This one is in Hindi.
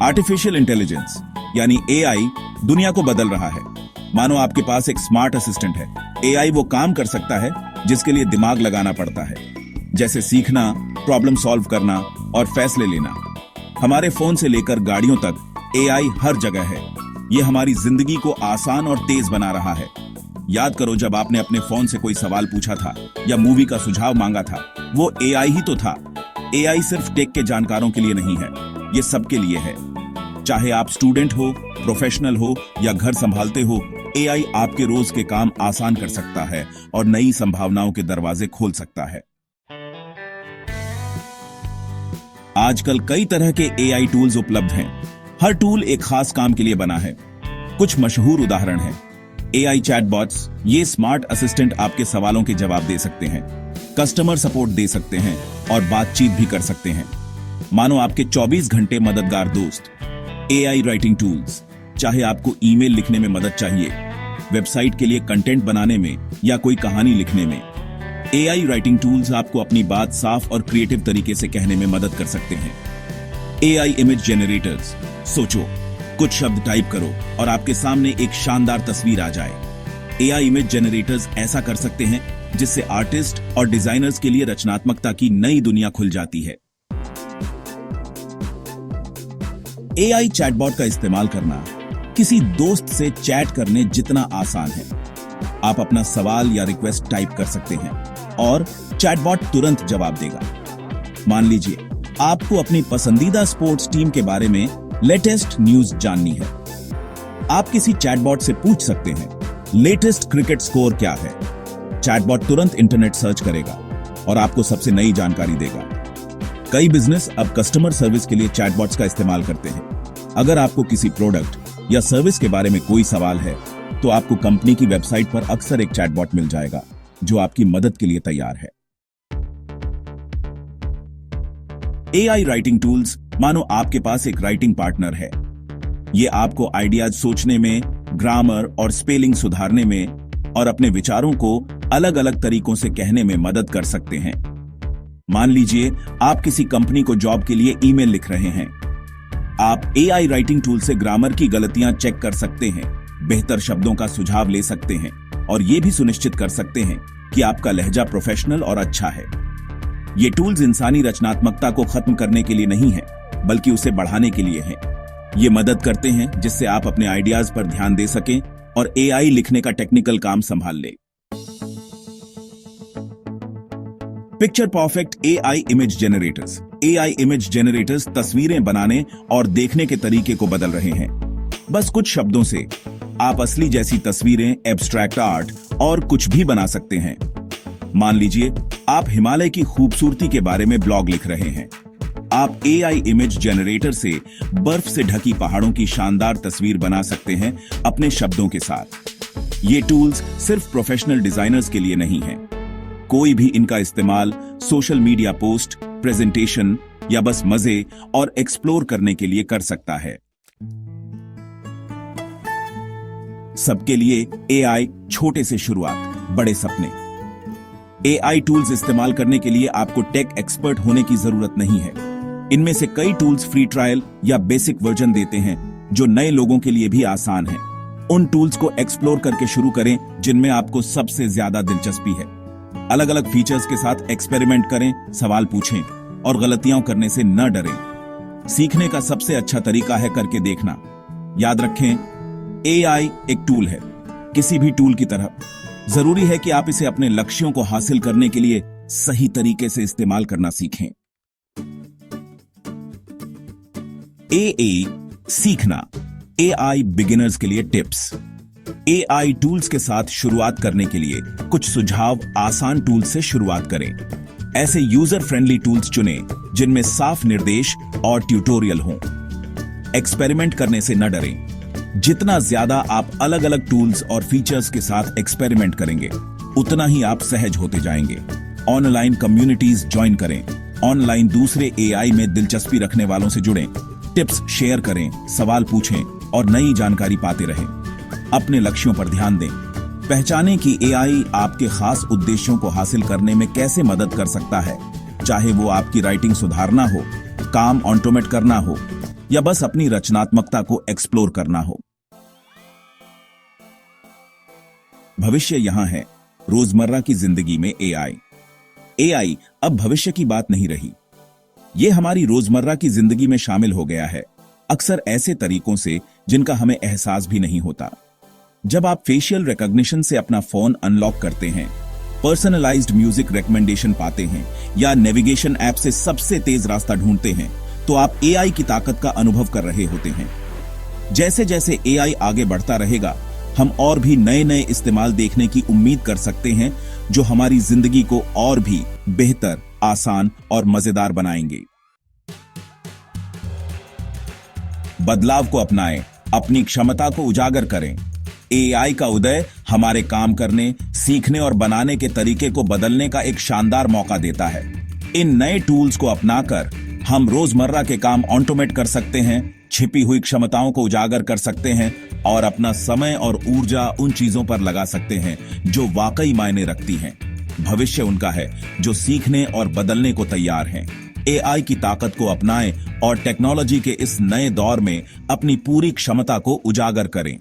आर्टिफिशियल इंटेलिजेंस यानी एआई दुनिया को बदल रहा है। मानो आपके पास एक स्मार्ट असिस्टेंट है। एआई वो काम कर सकता है जिसके लिए दिमाग लगाना पड़ता है, जैसे सीखना, प्रॉब्लम सॉल्व करना और फैसले लेना। हमारे फोन से लेकर गाड़ियों तक एआई हर जगह है। ये हमारी जिंदगी को आसान और तेज बना रहा है। याद करो, जब आपने अपने फोन से कोई सवाल पूछा था या मूवी का सुझाव मांगा था, वो एआई ही तो था। एआई सिर्फ टेक के जानकारों के लिए नहीं है, ये सबके लिए है। चाहे आप स्टूडेंट हो, प्रोफेशनल हो या घर संभालते हो, एआई आपके रोज के काम आसान कर सकता है और नई संभावनाओं के दरवाजे खोल सकता है। आजकल कई तरह के एआई टूल्स उपलब्ध हैं। हर टूल एक खास काम के लिए बना है। कुछ मशहूर उदाहरण हैं। एआई चैटबॉट्स, ये स्मार्ट असिस्टेंट आपके सवालों के जवाब दे सकते हैं, कस्टमर सपोर्ट दे सकते हैं और बातचीत भी कर सकते हैं। मानो आपके 24 घंटे मददगार दोस्त। एआई राइटिंग टूल्स, चाहे आपको ईमेल लिखने में मदद चाहिए, वेबसाइट के लिए कंटेंट बनाने में या कोई कहानी लिखने में, एआई राइटिंग टूल्स आपको अपनी बात साफ और क्रिएटिव तरीके से कहने में मदद कर सकते हैं। एआई इमेज जनरेटर्स, सोचो, कुछ शब्द टाइप करो और आपके सामने एक शानदार तस्वीर आ जाए। एआई इमेज जनरेटर्स ऐसा कर सकते हैं जिससे आर्टिस्ट और डिजाइनर्स के लिए रचनात्मकता की नई दुनिया खुल जाती है। एआई चैटबॉट का इस्तेमाल करना किसी दोस्त से चैट करने जितना आसान है। आप अपना सवाल या रिक्वेस्ट टाइप कर सकते हैं और चैटबॉट तुरंत जवाब देगा। मान लीजिए आपको अपनी पसंदीदा स्पोर्ट्स टीम के बारे में लेटेस्ट न्यूज जाननी है। आप किसी चैटबॉट से पूछ सकते हैं, लेटेस्ट क्रिकेट स्कोर क्या है। चैटबॉट तुरंत इंटरनेट सर्च करेगा और आपको सबसे नई जानकारी देगा। कई बिजनेस अब कस्टमर सर्विस के लिए चैटबॉट्स का इस्तेमाल करते हैं। अगर आपको किसी प्रोडक्ट या सर्विस के बारे में कोई सवाल है, तो आपको कंपनी की वेबसाइट पर अक्सर एक चैटबॉट मिल जाएगा जो आपकी मदद के लिए तैयार है। एआई राइटिंग टूल्स, मानो आपके पास एक राइटिंग पार्टनर है। ये आपको आइडियाज सोचने में, ग्रामर और स्पेलिंग सुधारने में और अपने विचारों को अलग अलग तरीकों से कहने में मदद कर सकते हैं। मान लीजिए आप किसी कंपनी को जॉब के लिए ईमेल लिख रहे हैं। आप एआई राइटिंग टूल से ग्रामर की गलतियां चेक कर सकते हैं, बेहतर शब्दों का सुझाव ले सकते हैं और यह भी सुनिश्चित कर सकते हैं कि आपका लहजा प्रोफेशनल और अच्छा है। ये टूल्स इंसानी रचनात्मकता को खत्म करने के लिए नहीं है, बल्कि उसे बढ़ाने के लिए हैं। ये मदद करते हैं जिससे आप अपने आइडियाज पर ध्यान दे सकें और एआई लिखने का टेक्निकल काम संभाल ले। Picture perfect AI image generators. AI image generators तस्वीरें बनाने और देखने के तरीके को बदल रहे हैं। बस कुछ शब्दों से आप असली जैसी तस्वीरें, एब्स्ट्रैक्ट आर्ट और कुछ भी बना सकते हैं। मान लीजिए आप हिमालय की खूबसूरती के बारे में ब्लॉग लिख रहे हैं। आप एआई इमेज जनरेटर से बर्फ से ढकी पहाड़ों की शानदार तस्वीर बना सकते हैं अपने शब्दों के साथ। ये टूल्स सिर्फ प्रोफेशनल डिजाइनर्स के लिए नहीं हैं। कोई भी इनका इस्तेमाल सोशल मीडिया पोस्ट, प्रेजेंटेशन या बस मजे और एक्सप्लोर करने के लिए कर सकता है। सबके लिए एआई, छोटे से शुरुआत, बड़े सपने। एआई टूल्स इस्तेमाल करने के लिए आपको टेक एक्सपर्ट होने की जरूरत नहीं है। इनमें से कई टूल्स फ्री ट्रायल या बेसिक वर्जन देते हैं जो नए लोगों के लिए भी आसान है। उन टूल्स को एक्सप्लोर करके शुरू करें जिनमें आपको सबसे ज्यादा दिलचस्पी है। अलग अलग फीचर्स के साथ एक्सपेरिमेंट करें, सवाल पूछें और गलतियां करने से न डरें। सीखने का सबसे अच्छा तरीका है करके देखना। याद रखें, एआई एक टूल है, किसी भी टूल की तरह। जरूरी है कि आप इसे अपने लक्ष्यों को हासिल करने के लिए सही तरीके से इस्तेमाल करना सीखें। एआई सीखना, एआई बिगिनर्स के लिए टिप्स। एआई टूल्स के साथ शुरुआत करने के लिए कुछ सुझाव। आसान टूल्स से शुरुआत करें। ऐसे यूजर फ्रेंडली टूल्स चुनें जिनमें साफ निर्देश और ट्यूटोरियल हों। एक्सपेरिमेंट करने से न डरें। जितना ज्यादा आप अलग अलग टूल्स और फीचर्स के साथ एक्सपेरिमेंट करेंगे, उतना ही आप सहज होते जाएंगे। ऑनलाइन कम्युनिटीज ज्वाइन करें। ऑनलाइन दूसरे एआई में दिलचस्पी रखने वालों से जुड़ें। टिप्स शेयर करें, सवाल पूछें और नई जानकारी पाते रहें। अपने लक्ष्यों पर ध्यान दें। पहचानें कि एआई आपके खास उद्देश्यों को हासिल करने में कैसे मदद कर सकता है, चाहे वो आपकी राइटिंग सुधारना हो, काम ऑटोमेट करना हो या बस अपनी रचनात्मकता को एक्सप्लोर करना हो। भविष्य यहां है, रोजमर्रा की जिंदगी में एआई। एआई अब भविष्य की बात नहीं रही, यह हमारी रोजमर्रा की जिंदगी में शामिल हो गया है, अक्सर ऐसे तरीकों से जिनका हमें एहसास भी नहीं होता। जब आप फेशियल रिकॉग्निशन से अपना फोन अनलॉक करते हैं, पर्सनलाइज्ड म्यूजिक रिकमेंडेशन पाते हैं या नेविगेशन ऐप से सबसे तेज रास्ता ढूंढते हैं, तो आप एआई की ताकत का अनुभव कर रहे होते हैं। जैसे जैसे एआई आगे बढ़ता रहेगा, हम और भी नए नए इस्तेमाल देखने की उम्मीद कर सकते हैं, जो हमारी जिंदगी को और भी बेहतर, आसान और मजेदार बनाएंगे। बदलाव को अपनाएं, अपनी क्षमता को उजागर करें। एआई का उदय हमारे काम करने, सीखने और बनाने के तरीके को बदलने का एक शानदार मौका देता है। इन नए टूल्स को अपनाकर हम रोजमर्रा के काम ऑटोमेट कर सकते हैं, छिपी हुई क्षमताओं को उजागर कर सकते हैं और अपना समय और ऊर्जा उन चीजों पर लगा सकते हैं जो वाकई मायने रखती हैं। भविष्य उनका है जो सीखने और बदलने को तैयार हैं। एआई की ताकत को अपनाएं और टेक्नोलॉजी के इस नए दौर में अपनी पूरी क्षमता को उजागर करें।